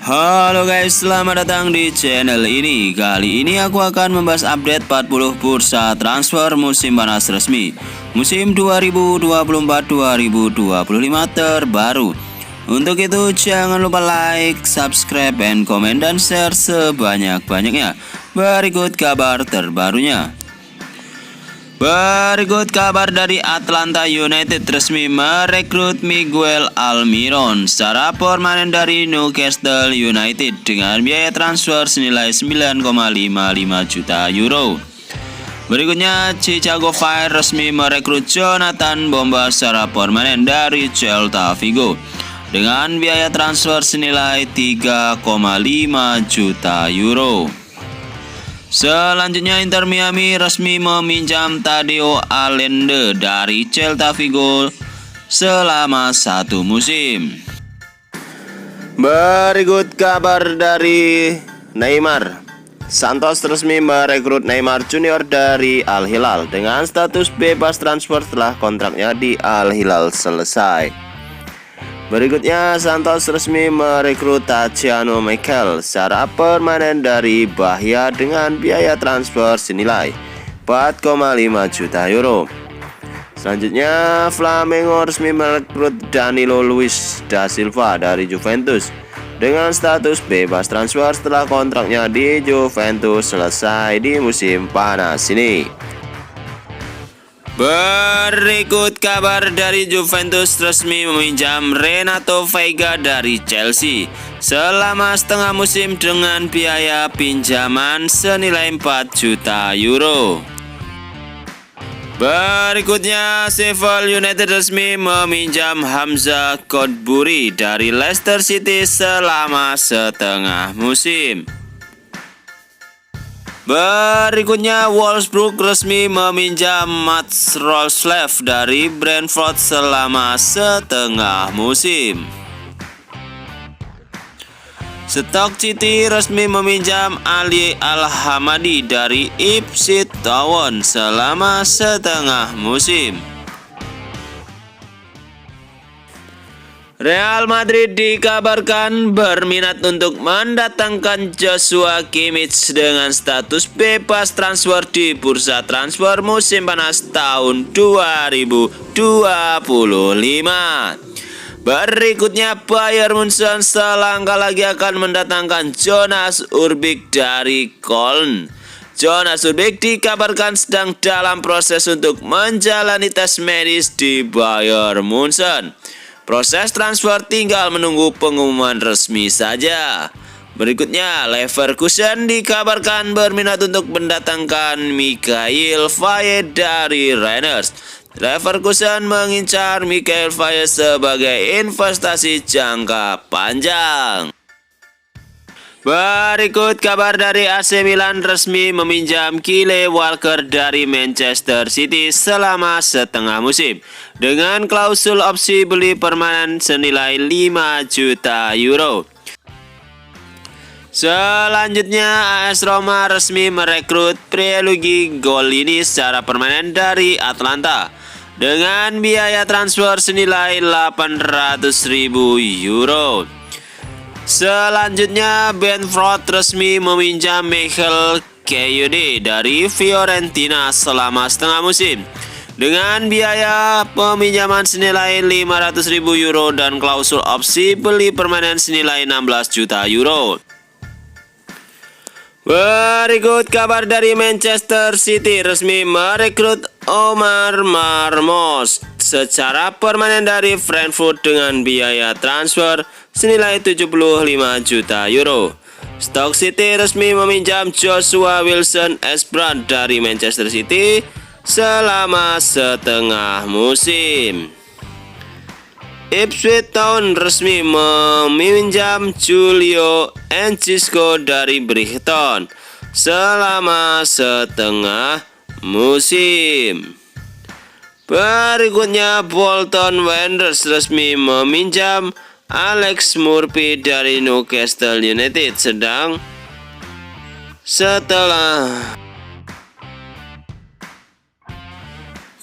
Halo guys, selamat datang di channel ini. Kali ini aku akan membahas update 40 bursa transfer musim panas resmi musim 2024-2025 terbaru. Untuk itu jangan lupa like, subscribe, and komen dan share sebanyak-banyaknya. Berikut kabar terbarunya. Berikut kabar dari Atlanta United resmi merekrut Miguel Almiron secara permanen dari Newcastle United dengan biaya transfer senilai 9,55 juta euro. Berikutnya, Chicago Fire resmi merekrut Jonathan Bomba secara permanen dari Celta Vigo dengan biaya transfer senilai 3,5 juta euro. Selanjutnya, Inter Miami resmi meminjam Tadeo Allende dari Celta Vigo selama 1 musim. Berikut kabar dari Neymar. Santos resmi merekrut Neymar Junior dari Al Hilal dengan status bebas transfer setelah kontraknya di Al Hilal selesai. Berikutnya, Santos resmi merekrut Tachiano Michael secara permanen dari Bahia dengan biaya transfer senilai 4,5 juta euro. Selanjutnya, Flamengo resmi merekrut Danilo Luis da Silva dari Juventus dengan status bebas transfer setelah kontraknya di Juventus selesai di musim panas ini. Berikut kabar dari Juventus resmi meminjam Renato Veiga dari Chelsea selama setengah musim dengan biaya pinjaman senilai 4 juta euro. Berikutnya, Sheffield United resmi meminjam Hamza Kodburi dari Leicester City selama setengah musim. Berikutnya, Wolfsburg resmi meminjam Mats Roerslev dari Brentford selama setengah musim. Stoke City resmi meminjam Ali Al-Hamadi dari Ipswich Town selama setengah musim. Real Madrid dikabarkan berminat untuk mendatangkan Joshua Kimmich dengan status bebas transfer di bursa transfer musim panas tahun 2025. Berikutnya, Bayern Munchen selangkah lagi akan mendatangkan Jonas Urbik dari Köln. Jonas Urbik dikabarkan sedang dalam proses untuk menjalani tes medis di Bayern Munchen. Proses transfer tinggal menunggu pengumuman resmi saja. Berikutnya, Leverkusen dikabarkan berminat untuk mendatangkan Mikhail Faye dari Rangers. Leverkusen mengincar Mikhail Faye sebagai investasi jangka panjang. Berikut kabar dari AC Milan resmi meminjam Kyle Walker dari Manchester City selama setengah musim dengan klausul opsi beli permanen senilai 5 juta euro. Selanjutnya, AS Roma resmi merekrut Pierluigi Golini secara permanen dari Atlanta dengan biaya transfer senilai 800.000 euro. Selanjutnya, Brentford resmi meminjam Michael Kayode dari Fiorentina selama setengah musim dengan biaya peminjaman senilai 500.000 euro dan klausul opsi beli permanen senilai 16 juta euro. Berikut kabar dari Manchester City resmi merekrut Omar Marmos secara permanen dari Frankfurt dengan biaya transfer senilai 75 juta euro. Stoke City resmi meminjam Joshua Wilson Esbrand dari Manchester City selama setengah musim. Ipswich Town resmi meminjam Julio Enciso dari Brighton selama setengah musim. Berikutnya, Bolton Wanderers resmi meminjam Alex Murphy dari Newcastle United setelah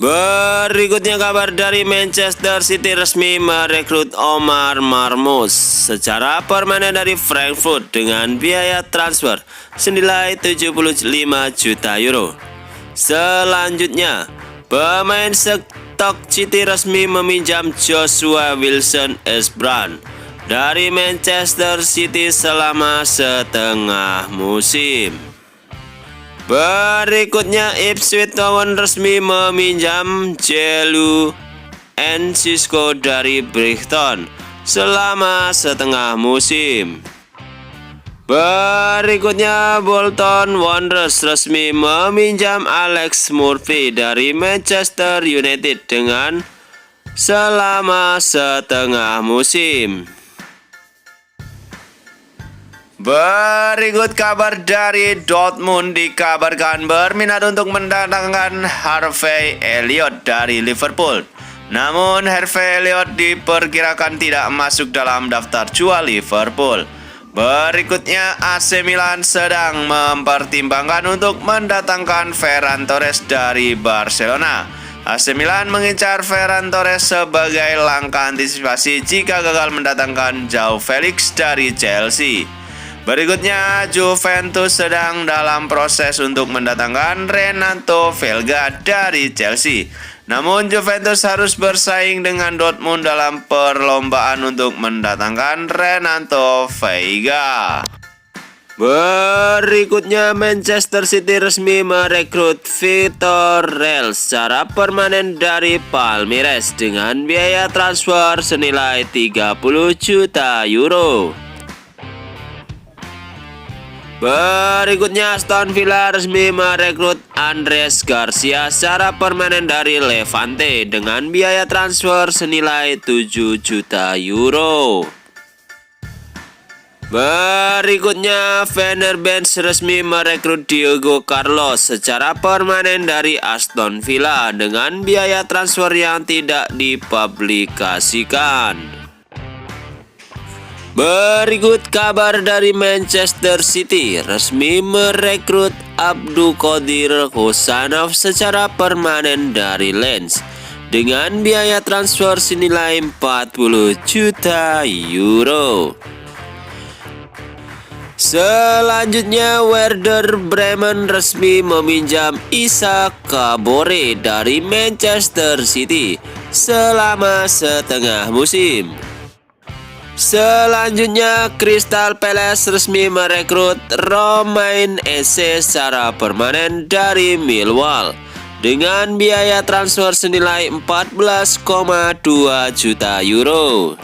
Berikutnya kabar dari Manchester City resmi merekrut Omar Marmoush secara permanen dari Frankfurt dengan biaya transfer senilai 75 juta euro. Selanjutnya, pemain Stoke City resmi meminjam Joshua Wilson-Espran dari Manchester City selama setengah musim. Berikutnya, Ipswich Town resmi meminjam Jelu Enciso dari Brighton selama setengah musim. Berikutnya, Bolton Wanderers resmi meminjam Alex Murphy dari Manchester United dengan selama setengah musim. Berikut kabar dari Dortmund, dikabarkan berminat untuk mendatangkan Harvey Elliott dari Liverpool. Namun Harvey Elliott diperkirakan tidak masuk dalam daftar jual Liverpool. Berikutnya, AC Milan sedang mempertimbangkan untuk mendatangkan Ferran Torres dari Barcelona. AC Milan mengincar Ferran Torres sebagai langkah antisipasi jika gagal mendatangkan Joao Felix dari Chelsea. Berikutnya, Juventus sedang dalam proses untuk mendatangkan Renato Veiga dari Chelsea. Namun Juventus harus bersaing dengan Dortmund dalam perlombaan untuk mendatangkan Renato Veiga. Berikutnya, Manchester City resmi merekrut Vitor Real secara permanen dari Palmeiras dengan biaya transfer senilai 30 juta euro. Berikutnya, Aston Villa resmi merekrut Andres Garcia secara permanen dari Levante dengan biaya transfer senilai 7 juta euro. Berikutnya, Fenerbahce resmi merekrut Diego Carlos secara permanen dari Aston Villa dengan biaya transfer yang tidak dipublikasikan. Berikut kabar dari Manchester City resmi merekrut Abdulkadir Husanov secara permanen dari Lens dengan biaya transfer senilai 40 juta euro. Selanjutnya, Werder Bremen resmi meminjam Isa Kabore dari Manchester City selama setengah musim. Selanjutnya, Crystal Palace resmi merekrut Romain Esse secara permanen dari Millwall dengan biaya transfer senilai 14,2 juta euro.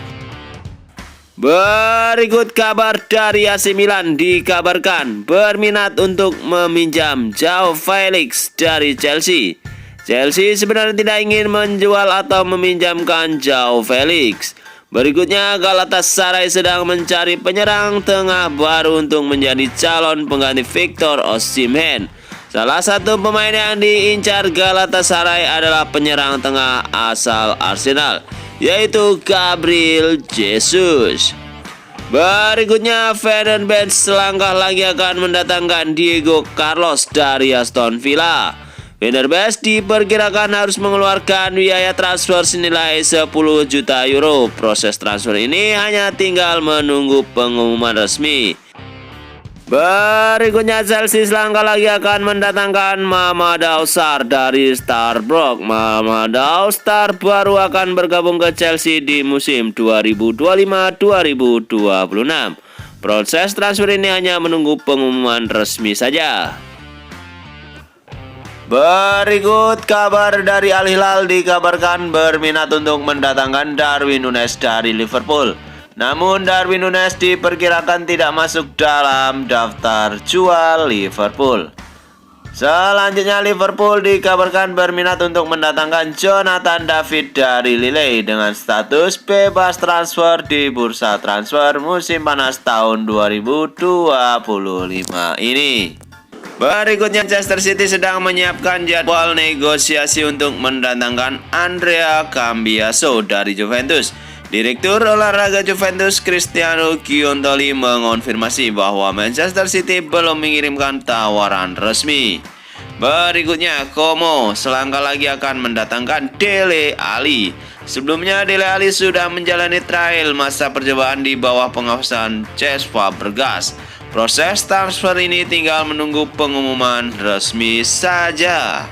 Berikut kabar dari AC Milan, dikabarkan berminat untuk meminjam Joao Felix dari Chelsea. Chelsea sebenarnya tidak ingin menjual atau meminjamkan Joao Felix. Berikutnya, Galatasaray sedang mencari penyerang tengah baru untuk menjadi calon pengganti Victor Osimhen. Salah satu pemain yang diincar Galatasaray adalah penyerang tengah asal Arsenal, yaitu Gabriel Jesus. Berikutnya, Fenerbahce selangkah lagi akan mendatangkan Diego Carlos dari Aston Villa. Fenerbahce diperkirakan harus mengeluarkan biaya transfer senilai 10 juta euro. Proses transfer ini hanya tinggal menunggu pengumuman resmi. Berikutnya, Chelsea selangkah lagi akan mendatangkan Mamadou Sarr dari Starbuck. Mamadou Sarr baru akan bergabung ke Chelsea di musim 2025-2026. Proses transfer ini hanya menunggu pengumuman resmi saja. Berikut kabar dari Al Hilal, dikabarkan berminat untuk mendatangkan Darwin Núñez dari Liverpool. Namun Darwin Núñez diperkirakan tidak masuk dalam daftar jual Liverpool. Selanjutnya, Liverpool dikabarkan berminat untuk mendatangkan Jonathan David dari Lille dengan status bebas transfer di bursa transfer musim panas tahun 2025 ini. Berikutnya, Manchester City sedang menyiapkan jadwal negosiasi untuk mendatangkan Andrea Cambiaso dari Juventus. Direktur olahraga Juventus Cristiano Giuntoli mengonfirmasi bahwa Manchester City belum mengirimkan tawaran resmi. Berikutnya, Como selangkah lagi akan mendatangkan Dele Alli. Sebelumnya, Dele Alli sudah menjalani trial masa percobaan di bawah pengawasan Cesc Fabregas. Proses transfer ini tinggal menunggu pengumuman resmi saja.